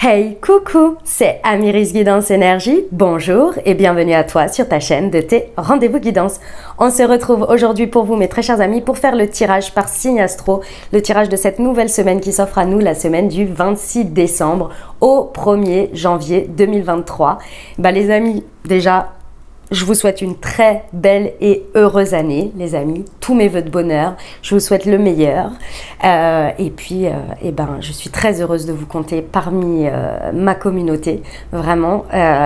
Hey, coucou, c'est Amiris Guidance Énergie. Bonjour et bienvenue à toi sur ta chaîne de tes rendez-vous guidance. On se retrouve aujourd'hui pour vous, mes très chers amis, pour faire le tirage par signe astro, le tirage de cette nouvelle semaine qui s'offre à nous, la semaine du 26 décembre au 1er janvier 2023. Les amis, déjà, je vous souhaite une très belle et heureuse année, les amis. Tous mes voeux de bonheur. Je vous souhaite le meilleur. Je suis très heureuse de vous compter parmi ma communauté, vraiment.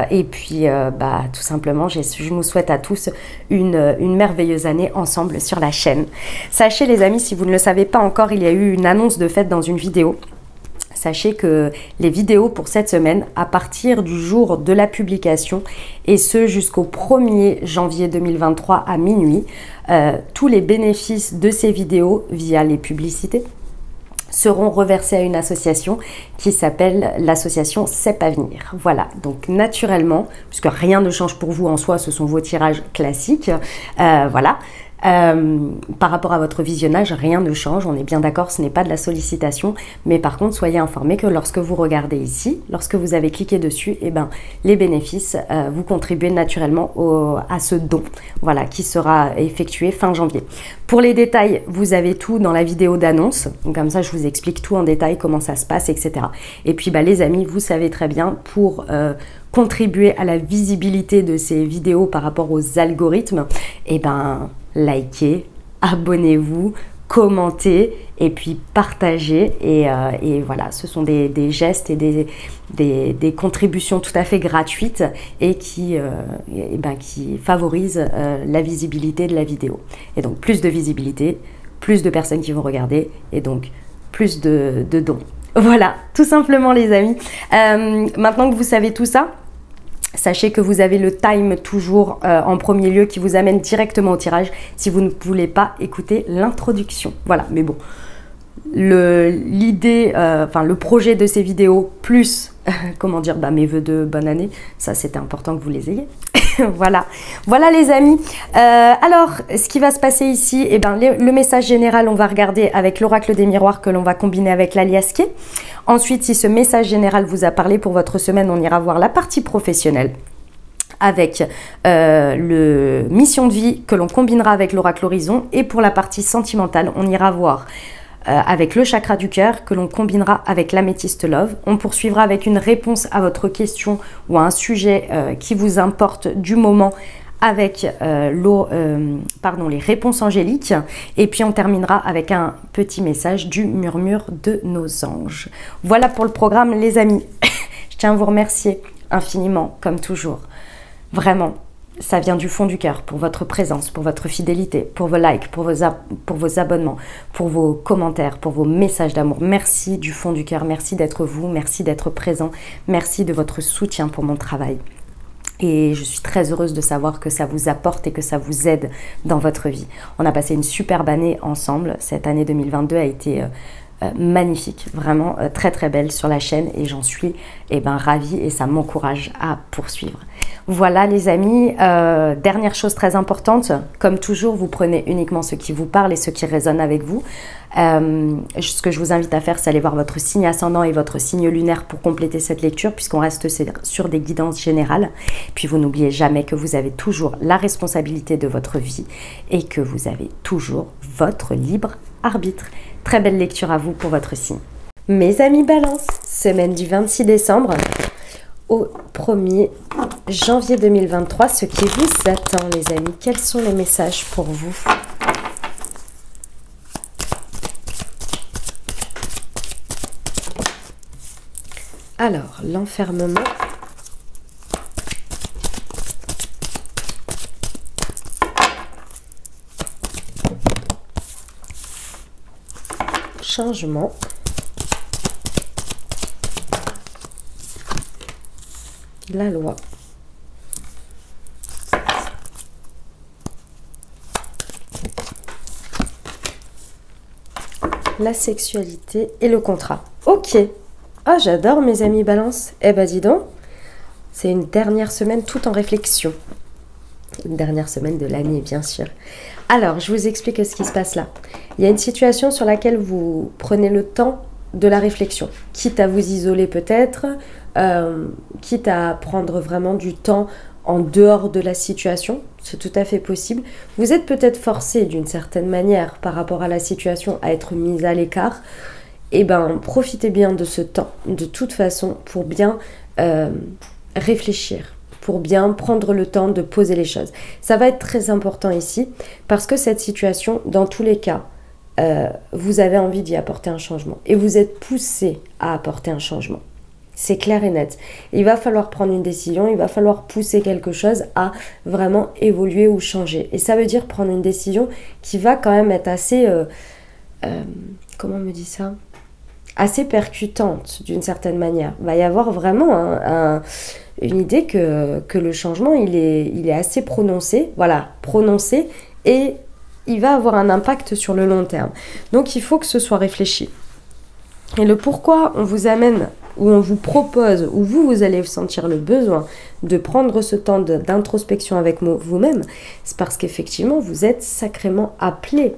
Tout simplement, je vous souhaite à tous une merveilleuse année ensemble sur la chaîne. Sachez, les amis, si vous ne le savez pas encore, il y a eu une annonce de fête dans une vidéo. Sachez que les vidéos pour cette semaine, à partir du jour de la publication, et ce jusqu'au 1er janvier 2023 à minuit, tous les bénéfices de ces vidéos via les publicités seront reversés à une association qui s'appelle l'association CEP Avenir. Voilà, donc naturellement, puisque rien ne change pour vous en soi, ce sont vos tirages classiques, par rapport à votre visionnage, rien ne change, on est bien d'accord, ce n'est pas de la sollicitation, mais par contre, soyez informés que lorsque vous regardez ici, lorsque vous avez cliqué dessus, les bénéfices, vous contribuez naturellement à ce don, voilà, qui sera effectué fin janvier. Pour les détails, vous avez tout dans la vidéo d'annonce, comme ça je vous explique tout en détail, comment ça se passe, etc. Et puis les amis, vous savez très bien, pour contribuer à la visibilité de ces vidéos par rapport aux algorithmes, likez, abonnez-vous, commentez et puis partagez. Et voilà, ce sont des gestes et des contributions tout à fait gratuites et qui favorisent la visibilité de la vidéo. Et donc plus de visibilité, plus de personnes qui vont regarder et donc plus de dons. Voilà, tout simplement les amis. Maintenant que vous savez tout ça, sachez que vous avez le time toujours en premier lieu qui vous amène directement au tirage si vous ne voulez pas écouter l'introduction. Voilà, mais bon, le projet de ces vidéos plus, mes vœux de bonne année, ça c'était important que vous les ayez. Voilà les amis. Alors, ce qui va se passer ici, le message général, on va regarder avec l'oracle des miroirs que l'on va combiner avec l'aliasqué. Ensuite, si ce message général vous a parlé pour votre semaine, on ira voir la partie professionnelle avec le mission de vie que l'on combinera avec l'oracle horizon. Et pour la partie sentimentale, on ira voir avec le chakra du cœur que l'on combinera avec l'améthyste love. On poursuivra avec une réponse à votre question ou à un sujet qui vous importe du moment avec les réponses angéliques. Et puis on terminera avec un petit message du murmure de nos anges. Voilà pour le programme les amis. Je tiens à vous remercier infiniment comme toujours. Vraiment. Ça vient du fond du cœur pour votre présence, pour votre fidélité, pour vos likes, pour vos abonnements, pour vos commentaires, pour vos messages d'amour. Merci du fond du cœur, merci d'être vous, merci d'être présent, merci de votre soutien pour mon travail. Et je suis très heureuse de savoir que ça vous apporte et que ça vous aide dans votre vie. On a passé une superbe année ensemble. Cette année 2022 a été magnifique, vraiment très très belle sur la chaîne et j'en suis ravie et ça m'encourage à poursuivre. Voilà les amis, dernière chose très importante, comme toujours vous prenez uniquement ce qui vous parle et ce qui résonne avec vous. Ce que je vous invite à faire, c'est aller voir votre signe ascendant et votre signe lunaire pour compléter cette lecture puisqu'on reste sur des guidances générales. Puis vous n'oubliez jamais que vous avez toujours la responsabilité de votre vie et que vous avez toujours votre libre arbitre. Très belle lecture à vous pour votre signe. Mes amis Balance, semaine du 26 décembre au 1er janvier 2023, ce qui vous attend les amis, quels sont les messages pour vous? Alors, l'enfermement. Changement. La loi. La sexualité et le contrat. Ok. Ah, j'adore mes amis Balance. Eh ben dis donc, c'est une dernière semaine tout en réflexion. Une dernière semaine de l'année, bien sûr. Alors, je vous explique ce qui se passe là. Il y a une situation sur laquelle vous prenez le temps de la réflexion, quitte à vous isoler peut-être, quitte à prendre vraiment du temps en dehors de la situation, c'est tout à fait possible. Vous êtes peut-être forcé d'une certaine manière par rapport à la situation à être mis à l'écart. Et ben profitez bien de ce temps, de toute façon, pour bien réfléchir, pour bien prendre le temps de poser les choses. Ça va être très important ici, parce que cette situation, dans tous les cas, vous avez envie d'y apporter un changement. Et vous êtes poussé à apporter un changement. C'est clair et net. Il va falloir prendre une décision, il va falloir pousser quelque chose à vraiment évoluer ou changer. Et ça veut dire prendre une décision qui va quand même être assez... comment on me dit ça ? Assez percutante d'une certaine manière. Il va y avoir vraiment une idée que le changement, il est assez prononcé. Voilà, prononcé. Et il va avoir un impact sur le long terme. Donc il faut que ce soit réfléchi. Et le pourquoi on vous amène, ou on vous propose, ou vous allez sentir le besoin de prendre ce temps d'introspection avec vous-même, c'est parce qu'effectivement, vous êtes sacrément appelé.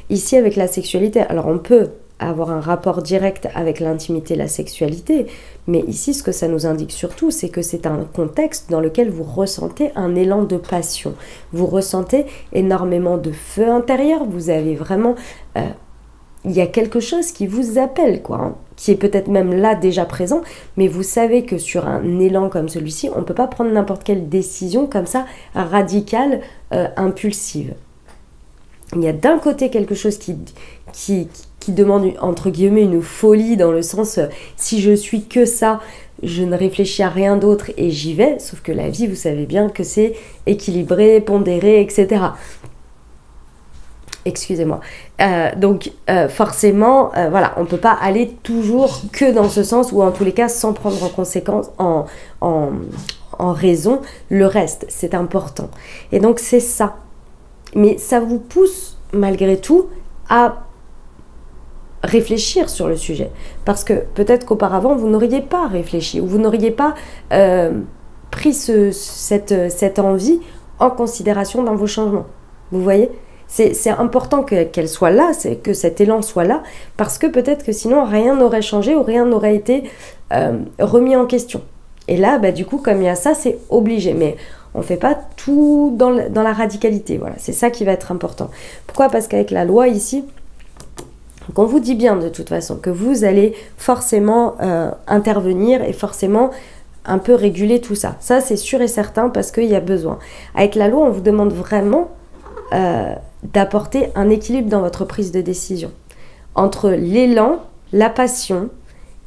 Ici, avec la sexualité, alors on peut avoir un rapport direct avec l'intimité, la sexualité, mais ici, ce que ça nous indique surtout, c'est que c'est un contexte dans lequel vous ressentez un élan de passion. Vous ressentez énormément de feu intérieur, vous avez vraiment... il y a quelque chose qui vous appelle, quoi, hein, qui est peut-être même là déjà présent, mais vous savez que sur un élan comme celui-ci, on ne peut pas prendre n'importe quelle décision comme ça, radicale, impulsive. Il y a d'un côté quelque chose qui demande, entre guillemets, une folie, dans le sens, si je suis que ça, je ne réfléchis à rien d'autre et j'y vais, sauf que la vie, vous savez bien que c'est équilibré, pondéré, etc. Excusez-moi. Donc forcément, voilà, on ne peut pas aller toujours que dans ce sens, ou en tous les cas sans prendre en conséquence, en raison, le reste. C'est important. Et donc c'est ça. Mais ça vous pousse malgré tout à réfléchir sur le sujet. Parce que peut-être qu'auparavant, vous n'auriez pas réfléchi, ou vous n'auriez pas pris cette envie en considération dans vos changements. Vous voyez ? C'est important qu'elle soit là, que cet élan soit là, parce que peut-être que sinon rien n'aurait changé ou rien n'aurait été remis en question. Et là, bah, du coup, comme il y a ça, c'est obligé. Mais on ne fait pas tout dans la radicalité. Voilà, c'est ça qui va être important. Pourquoi ? Parce qu'avec la loi ici, on vous dit bien de toute façon que vous allez forcément intervenir et forcément un peu réguler tout ça. Ça, c'est sûr et certain parce qu'il y a besoin. Avec la loi, on vous demande vraiment... d'apporter un équilibre dans votre prise de décision entre l'élan, la passion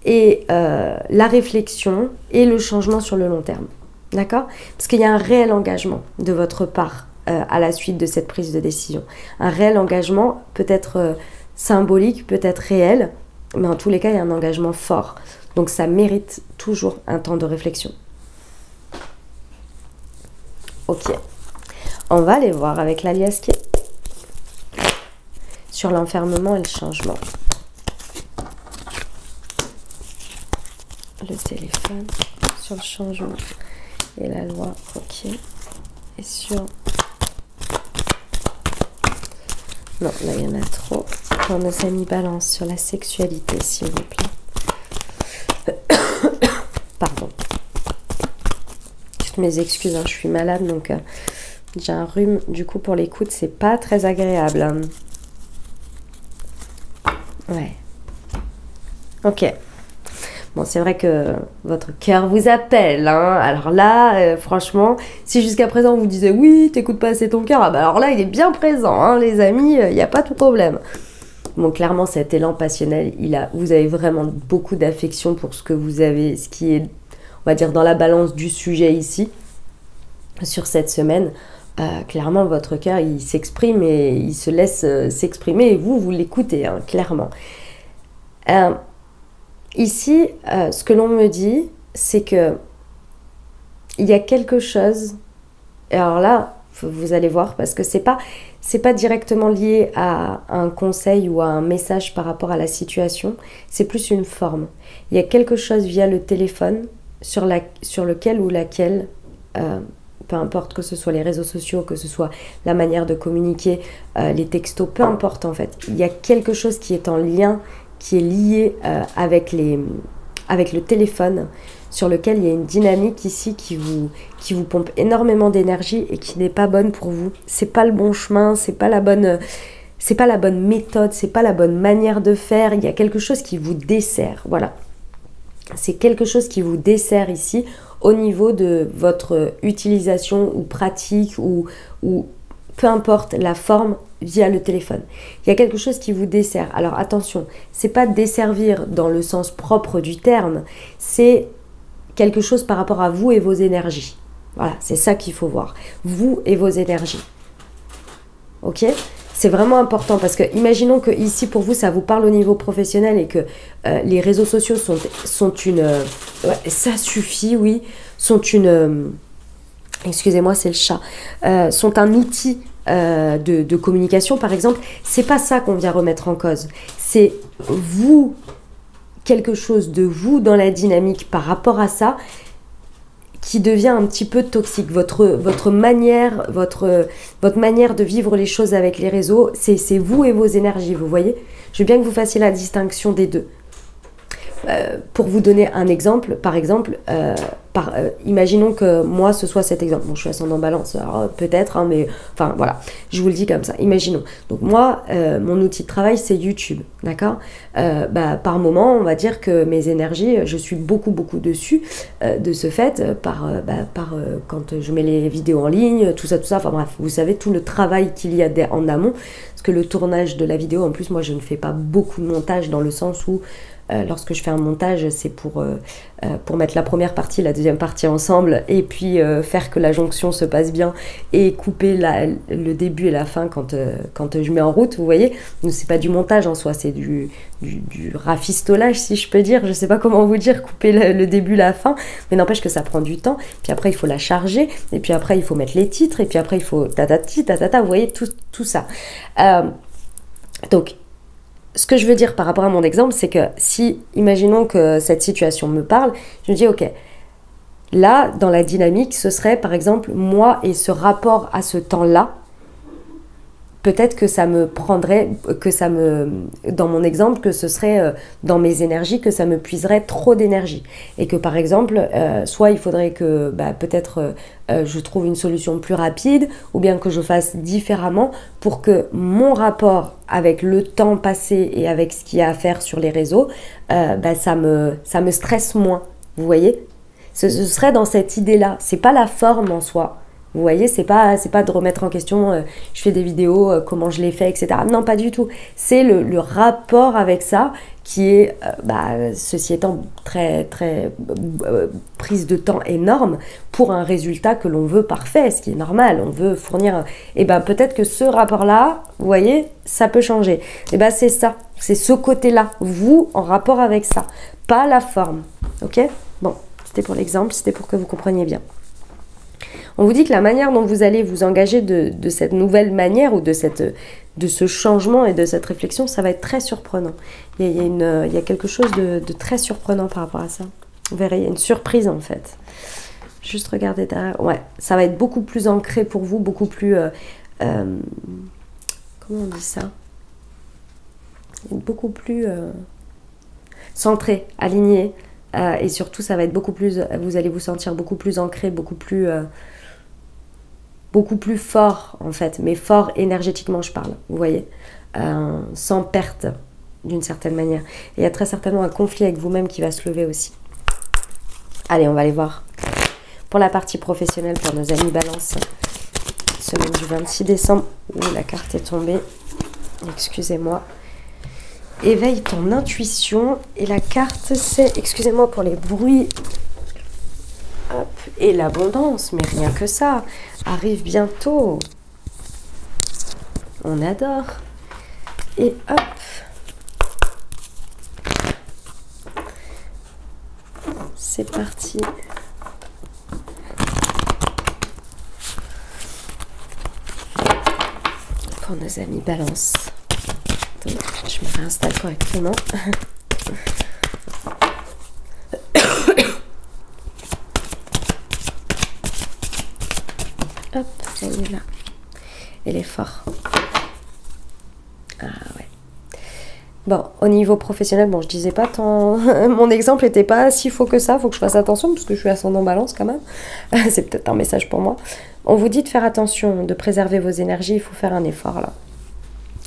et la réflexion et le changement sur le long terme. D'accord ? Parce qu'il y a un réel engagement de votre part à la suite de cette prise de décision. Un réel engagement, peut-être symbolique, peut-être réel, mais en tous les cas, il y a un engagement fort. Donc ça mérite toujours un temps de réflexion. Ok. On va aller voir avec l'alias qui est sur l'enfermement et le changement. Le téléphone, sur le changement et la loi, ok. Et sur... Non, là il y en a trop. On a semi-balance sur la sexualité, s'il vous plaît. Pardon. Toutes mes excuses, hein, je suis malade, donc j'ai un rhume. Du coup, pour l'écoute, c'est pas très agréable. Hein. Ouais. Ok. Bon, c'est vrai que votre cœur vous appelle, hein. Alors là, franchement, si jusqu'à présent vous disiez oui, t'écoutes pas assez ton cœur, ah bah alors là, il est bien présent, hein, les amis, il n'y a pas de problème. Bon, clairement, cet élan passionnel, vous avez vraiment beaucoup d'affection pour ce que vous avez, ce qui est, on va dire, dans la balance du sujet ici, sur cette semaine. Clairement, votre cœur, il s'exprime et il se laisse s'exprimer et vous l'écoutez, hein, clairement. Ici, ce que l'on me dit, c'est que il y a quelque chose, et alors là, vous allez voir, parce que c'est pas directement lié à un conseil ou à un message par rapport à la situation, c'est plus une forme. Il y a quelque chose via le téléphone sur lequel ou laquelle... peu importe, que ce soit les réseaux sociaux, que ce soit la manière de communiquer, les textos, peu importe en fait. Il y a quelque chose qui est en lien, qui est lié avec le téléphone, sur lequel il y a une dynamique ici qui vous pompe énormément d'énergie et qui n'est pas bonne pour vous. C'est pas le bon chemin, c'est pas la bonne méthode, c'est pas la bonne manière de faire. Il y a quelque chose qui vous dessert, voilà. C'est quelque chose qui vous dessert ici au niveau de votre utilisation ou pratique ou peu importe la forme via le téléphone. Il y a quelque chose qui vous dessert. Alors attention, c'est pas desservir dans le sens propre du terme, c'est quelque chose par rapport à vous et vos énergies. Voilà, c'est ça qu'il faut voir. Vous et vos énergies. Ok ? C'est vraiment important parce que imaginons que ici pour vous ça vous parle au niveau professionnel et que les réseaux sociaux sont une... ouais, ça suffit, oui. Sont une... excusez-moi, c'est le chat. Sont un outil de communication par exemple. C'est pas ça qu'on vient remettre en cause. C'est vous... quelque chose de vous dans la dynamique par rapport à ça qui devient un petit peu toxique. Votre manière de vivre les choses avec les réseaux, c'est vous et vos énergies, vous voyez. Je veux bien que vous fassiez la distinction des deux. Pour vous donner un exemple, par exemple, imaginons que moi ce soit cet exemple. Bon, je suis ascendant balance, peut-être, hein, mais enfin voilà, je vous le dis comme ça. Imaginons. Donc moi, mon outil de travail c'est YouTube, d'accord. Par moment, on va dire que mes énergies, je suis beaucoup dessus. De ce fait, quand je mets les vidéos en ligne, tout ça. Enfin bref, vous savez tout le travail qu'il y a en amont. Parce que le tournage de la vidéo, en plus, moi je ne fais pas beaucoup de montage dans le sens où lorsque je fais un montage, c'est pour mettre la première partie, la deuxième partie ensemble et puis faire que la jonction se passe bien et couper le début et la fin quand je mets en route, vous voyez. Donc c'est pas du montage en soi, c'est du rafistolage si je peux dire, je sais pas comment vous dire, couper le début, la fin, mais n'empêche que ça prend du temps, puis après il faut la charger, et puis après il faut mettre les titres, et puis après il faut tatati, tatata, vous voyez tout ça. Donc ce que je veux dire par rapport à mon exemple, c'est que si, imaginons que cette situation me parle, je me dis, ok, là, dans la dynamique, ce serait, par exemple, moi et ce rapport à ce temps-là, peut-être que ça me prendrait, dans mon exemple, que ce serait dans mes énergies, que ça me puiserait trop d'énergie. Et que par exemple, soit il faudrait que peut-être je trouve une solution plus rapide, ou bien que je fasse différemment pour que mon rapport avec le temps passé et avec ce qu'il y a à faire sur les réseaux, ça me stresse moins. Vous voyez ? Ce serait dans cette idée-là. C'est pas la forme en soi. Vous voyez, c'est pas de remettre en question, je fais des vidéos, comment je les fais, etc. Non, pas du tout. C'est le rapport avec ça qui est, ceci étant, très prise de temps énorme pour un résultat que l'on veut parfait, ce qui est normal. On veut fournir... Et peut-être que ce rapport-là, vous voyez, ça peut changer. Et c'est ça, c'est ce côté-là, vous en rapport avec ça, pas la forme. Ok ? Bon, c'était pour l'exemple, c'était pour que vous compreniez bien. On vous dit que la manière dont vous allez vous engager de cette nouvelle manière ou de ce changement et de cette réflexion, ça va être très surprenant. Il y a quelque chose de très surprenant par rapport à ça. Vous verrez, il y a une surprise en fait. Juste regardez derrière. Ouais, ça va être beaucoup plus ancré pour vous, beaucoup plus... comment on dit ça ? Beaucoup plus centré, aligné. Et surtout, ça va être beaucoup plus... Vous allez vous sentir beaucoup plus ancré, beaucoup plus fort, en fait. Mais fort énergétiquement, je parle, vous voyez. Sans perte, d'une certaine manière. Et il y a très certainement un conflit avec vous-même qui va se lever aussi. Allez, on va aller voir. Pour la partie professionnelle, pour nos amis Balance, semaine du 26 décembre. Ouh, la carte est tombée. Excusez-moi. Éveille ton intuition. Et la carte, c'est... Excusez-moi pour les bruits. Hop. Et l'abondance, mais rien que ça. Arrive bientôt. On adore. Et hop. C'est parti. Pour nos amis Balance. Donc, je me réinstalle correctement. Hop, elle est là. Elle est forte. Ah ouais. Bon, au niveau professionnel, bon, je disais pas tant... Mon exemple n'était pas si faux que ça, faut que je fasse attention, parce que je suis ascendant balance quand même. C'est peut-être un message pour moi. On vous dit de faire attention, de préserver vos énergies, il faut faire un effort là.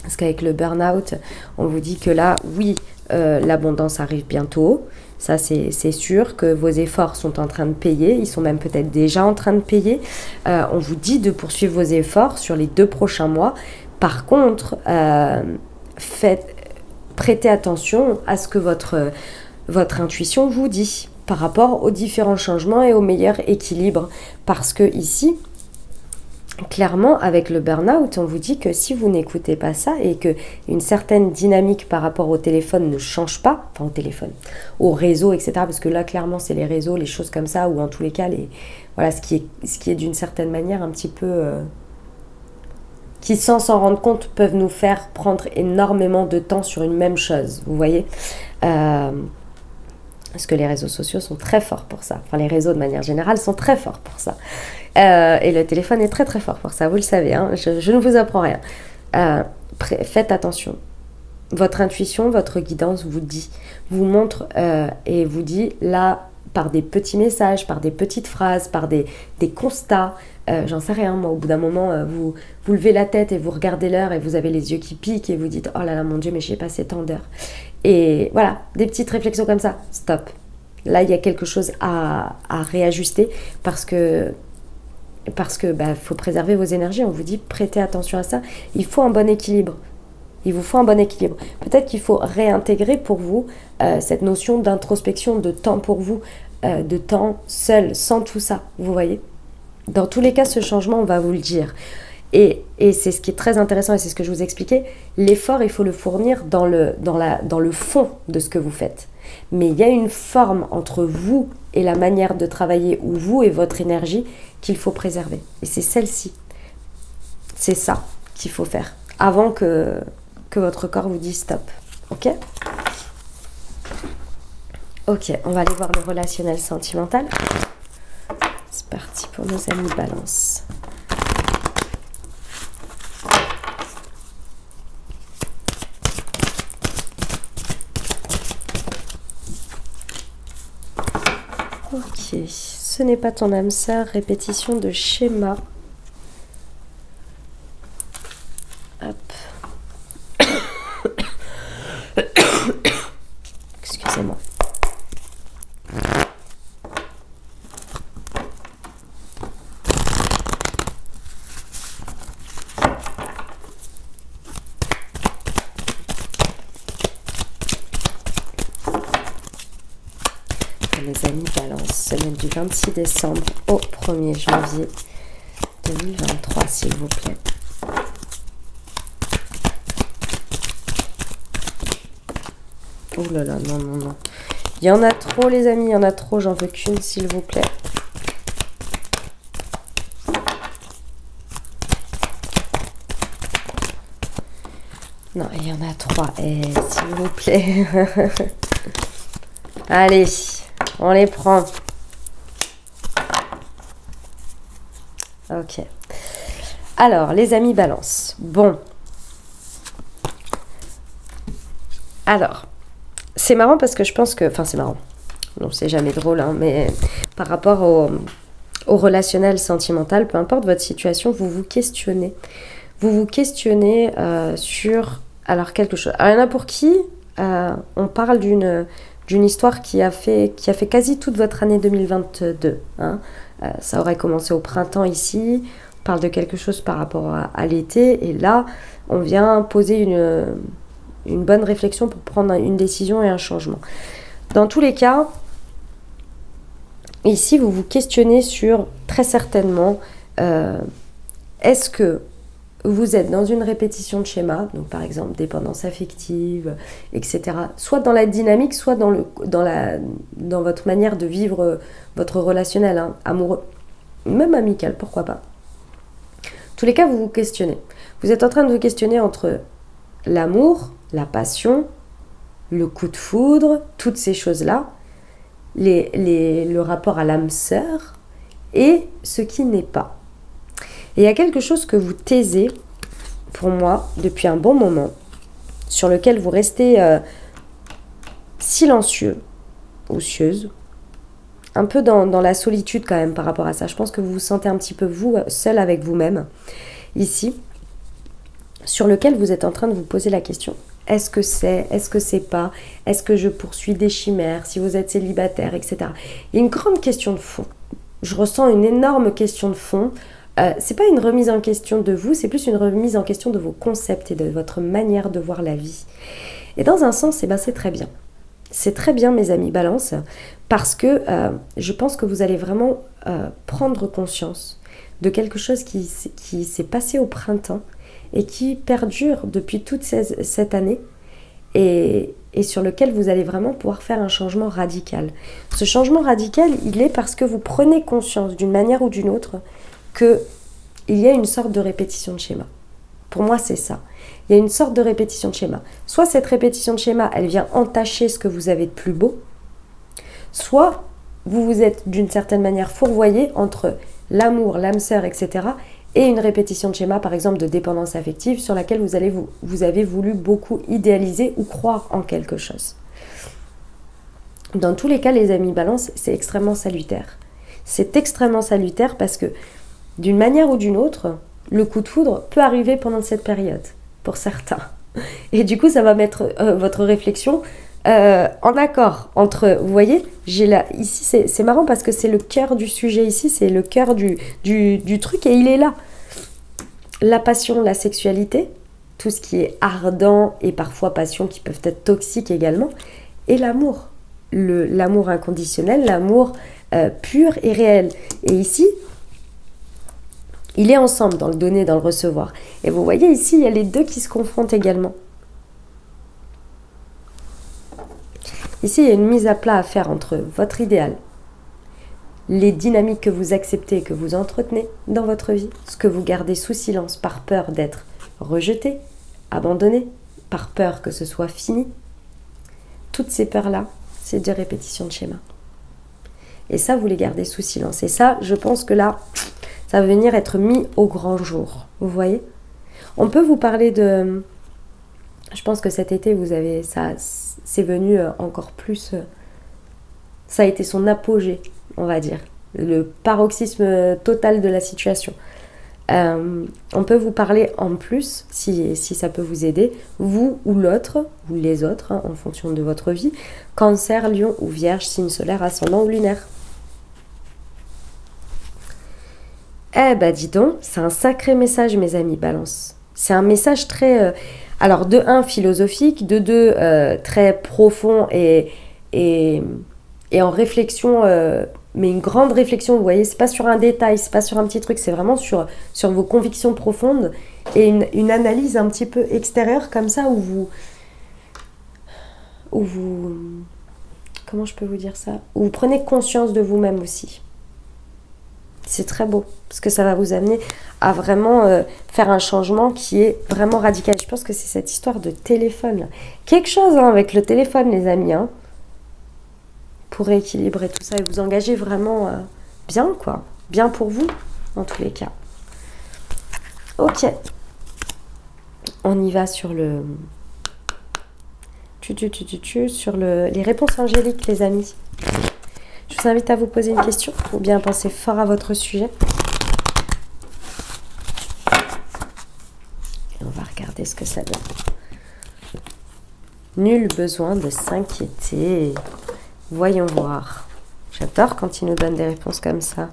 Parce qu'avec le burn-out, on vous dit que là, oui, l'abondance arrive bientôt. Ça, c'est sûr que vos efforts sont en train de payer. Ils sont même peut-être déjà en train de payer. On vous dit de poursuivre vos efforts sur les 2 prochains mois. Par contre, prêtez attention à ce que votre intuition vous dit par rapport aux différents changements et au meilleur équilibre. Parce que ici, clairement, avec le burn-out, on vous dit que si vous n'écoutez pas ça et que une certaine dynamique par rapport au téléphone ne change pas, enfin au téléphone, au réseau, etc. Parce que là, clairement, c'est les réseaux, les choses comme ça, ou en tous les cas, voilà, ce qui est d'une certaine manière un petit peu... qui, sans s'en rendre compte, peuvent nous faire prendre énormément de temps sur une même chose, vous voyez. Parce que les réseaux sociaux sont très forts pour ça. Enfin, les réseaux, de manière générale, sont très forts pour ça. Et le téléphone est très très fort pour ça, vous le savez, hein, je ne vous apprends rien. Faites attention. Votre intuition, votre guidance vous montre et vous dit là, par des petits messages, par des petites phrases, par des constats, j'en sais rien, moi, au bout d'un moment, vous levez la tête et vous regardez l'heure et vous avez les yeux qui piquent et vous dites « Oh là là, mon Dieu, mais j'ai passé tant d'heures. » Et voilà, des petites réflexions comme ça, stop. Là, il y a quelque chose à réajuster parce que faut préserver vos énergies. On vous dit prêtez attention à ça. Il faut un bon équilibre. Il vous faut un bon équilibre. Peut-être qu'il faut réintégrer pour vous cette notion d'introspection, de temps pour vous, de temps seul, sans tout ça. Vous voyez ? Dans tous les cas, ce changement, on va vous le dire. Et c'est ce qui est très intéressant et c'est ce que je vous expliquais. L'effort, il faut le fournir dans le fond de ce que vous faites. Mais il y a une forme entre vous et la manière de travailler, ou vous et votre énergie, qu'il faut préserver. Et c'est celle-ci. C'est ça qu'il faut faire. Avant que votre corps vous dise stop. Ok ? Ok, on va aller voir le relationnel sentimental. C'est parti pour nos amis Balance. Ok, ce n'est pas ton âme sœur, répétition de schéma. Hop. Excusez-moi. Les amis Balance, semaine du 26 décembre au 1er janvier 2023, s'il vous plaît. Oh là là, non, non, non. Il y en a trop, les amis, il y en a trop. J'en veux qu'une, s'il vous plaît. Non, il y en a 3. Et s'il vous plaît. Allez, on les prend. Ok. Alors, les amis Balance. Bon. Alors, c'est marrant parce que je pense que... Enfin, c'est marrant. Non, c'est jamais drôle, hein, mais par rapport au relationnel sentimental, peu importe votre situation, vous vous questionnez. Vous vous questionnez sur... Alors, quelque chose. Alors, il y en a pour qui on parle d'une histoire qui a fait quasi toute votre année 2022. Hein. Ça aurait commencé au printemps ici. On parle de quelque chose par rapport à l'été. Et là, on vient poser une bonne réflexion pour prendre une décision et un changement. Dans tous les cas, ici, vous vous questionnez sur, très certainement, est-ce que vous êtes dans une répétition de schéma, donc par exemple dépendance affective, etc. Soit dans la dynamique, soit dans votre manière de vivre votre relationnel, hein, amoureux, même amical, pourquoi pas. En tous les cas, vous vous questionnez. Vous êtes en train de vous questionner entre l'amour, la passion, le coup de foudre, toutes ces choses-là, le rapport à l'âme sœur et ce qui n'est pas. Et il y a quelque chose que vous taisez, pour moi, depuis un bon moment. sur lequel vous restez silencieux ou cieuse, un peu dans la solitude quand même par rapport à ça. Je pense que vous vous sentez un petit peu vous, seul avec vous-même, ici, sur lequel vous êtes en train de vous poser la question. Est-ce que c'est pas, est-ce que je poursuis des chimères, si vous êtes célibataire, etc. Il y a une grande question de fond. Je ressens une énorme question de fond. C'est pas une remise en question de vous, c'est plus une remise en question de vos concepts et de votre manière de voir la vie. Et dans un sens, eh ben, c'est très bien. C'est très bien, mes amis Balance, parce que je pense que vous allez vraiment prendre conscience de quelque chose qui s'est passé au printemps et qui perdure depuis toute cette année et sur lequel vous allez vraiment pouvoir faire un changement radical. Ce changement radical, il est parce que vous prenez conscience d'une manière ou d'une autre qu'il y a une sorte de répétition de schéma. Pour moi, c'est ça. Il y a une sorte de répétition de schéma. Soit cette répétition de schéma, elle vient entacher ce que vous avez de plus beau, soit vous vous êtes d'une certaine manière fourvoyé entre l'amour, l'âme sœur, etc. et une répétition de schéma, par exemple, de dépendance affective sur laquelle vous avez voulu beaucoup idéaliser ou croire en quelque chose. Dans tous les cas, les amis Balance, c'est extrêmement salutaire. C'est extrêmement salutaire parce que, d'une manière ou d'une autre, le coup de foudre peut arriver pendant cette période, pour certains. Et du coup, ça va mettre votre réflexion en accord entre, vous voyez, ici c'est marrant parce que c'est le cœur du sujet ici, c'est le cœur du truc et il est là. La passion, la sexualité, tout ce qui est ardent et parfois passion qui peuvent être toxiques également, et l'amour. L'amour inconditionnel, l'amour pur et réel. Et ici, il est ensemble dans le donner, dans le recevoir. Et vous voyez ici, il y a les deux qui se confrontent également. Ici, il y a une mise à plat à faire entre votre idéal, les dynamiques que vous acceptez, que vous entretenez dans votre vie, ce que vous gardez sous silence par peur d'être rejeté, abandonné, par peur que ce soit fini. Toutes ces peurs-là, c'est des répétitions de schéma. Et ça, vous les gardez sous silence. Et ça, je pense que là, ça va venir être mis au grand jour. Vous voyez ? On peut vous parler de... Je pense que cet été, c'est venu encore plus... Ça a été son apogée, on va dire. Le paroxysme total de la situation. On peut vous parler en plus, si ça peut vous aider, vous ou l'autre, ou les autres, hein, en fonction de votre vie, Cancer, Lion ou Vierge, signe solaire, ascendant ou lunaire. Eh ben dis donc, c'est un sacré message, mes amis Balance. C'est un message très... alors de 1, philosophique, de 2, très profond et en réflexion, mais une grande réflexion, vous voyez, c'est pas sur un détail, c'est pas sur un petit truc, c'est vraiment sur vos convictions profondes et une analyse un petit peu extérieure comme ça où vous... Comment je peux vous dire ça ? Où vous prenez conscience de vous-même aussi. C'est très beau, parce que ça va vous amener à vraiment faire un changement qui est vraiment radical. Je pense que c'est cette histoire de téléphone, là. Quelque chose hein, avec le téléphone, les amis, hein, pour rééquilibrer tout ça et vous engager vraiment bien, quoi. Bien pour vous, dans tous les cas. Ok. On y va sur le... sur les réponses angéliques, les amis. Je vous invite à vous poser une question ou bien penser fort à votre sujet. Et on va regarder ce que ça donne. Nul besoin de s'inquiéter. Voyons voir. J'adore quand ils nous donnent des réponses comme ça.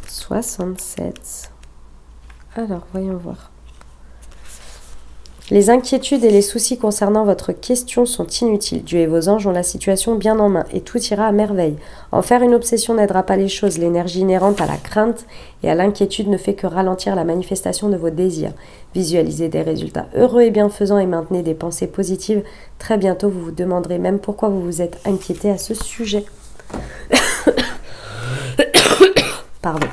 67. Alors, voyons voir. Les inquiétudes et les soucis concernant votre question sont inutiles. Dieu et vos anges ont la situation bien en main et tout ira à merveille. En faire une obsession n'aidera pas les choses. L'énergie inhérente à la crainte et à l'inquiétude ne fait que ralentir la manifestation de vos désirs. Visualisez des résultats heureux et bienfaisants et maintenez des pensées positives. Très bientôt, vous vous demanderez même pourquoi vous vous êtes inquiété à ce sujet. Pardon.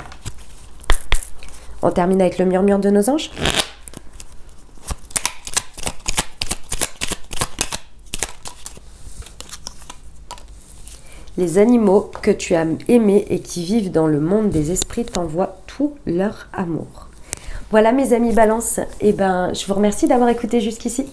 On termine avec le murmure de nos anges. Les animaux que tu as aimés et qui vivent dans le monde des esprits t'envoient tout leur amour. Voilà mes amis Balance, et ben je vous remercie d'avoir écouté jusqu'ici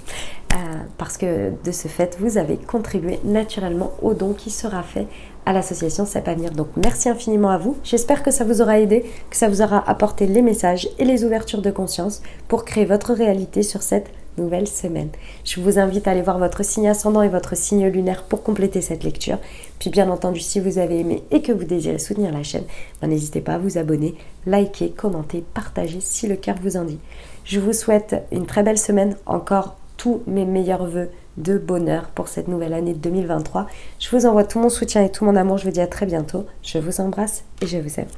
parce que de ce fait vous avez contribué naturellement au don qui sera fait à l'association CEP Avenir. Donc merci infiniment à vous, j'espère que ça vous aura aidé, que ça vous aura apporté les messages et les ouvertures de conscience pour créer votre réalité sur cette nouvelle semaine. Je vous invite à aller voir votre signe ascendant et votre signe lunaire pour compléter cette lecture. Puis bien entendu, si vous avez aimé et que vous désirez soutenir la chaîne, n'hésitez pas à vous abonner, liker, commenter, partager si le cœur vous en dit. Je vous souhaite une très belle semaine, encore tous mes meilleurs vœux de bonheur pour cette nouvelle année de 2023. Je vous envoie tout mon soutien et tout mon amour, je vous dis à très bientôt. Je vous embrasse et je vous aime.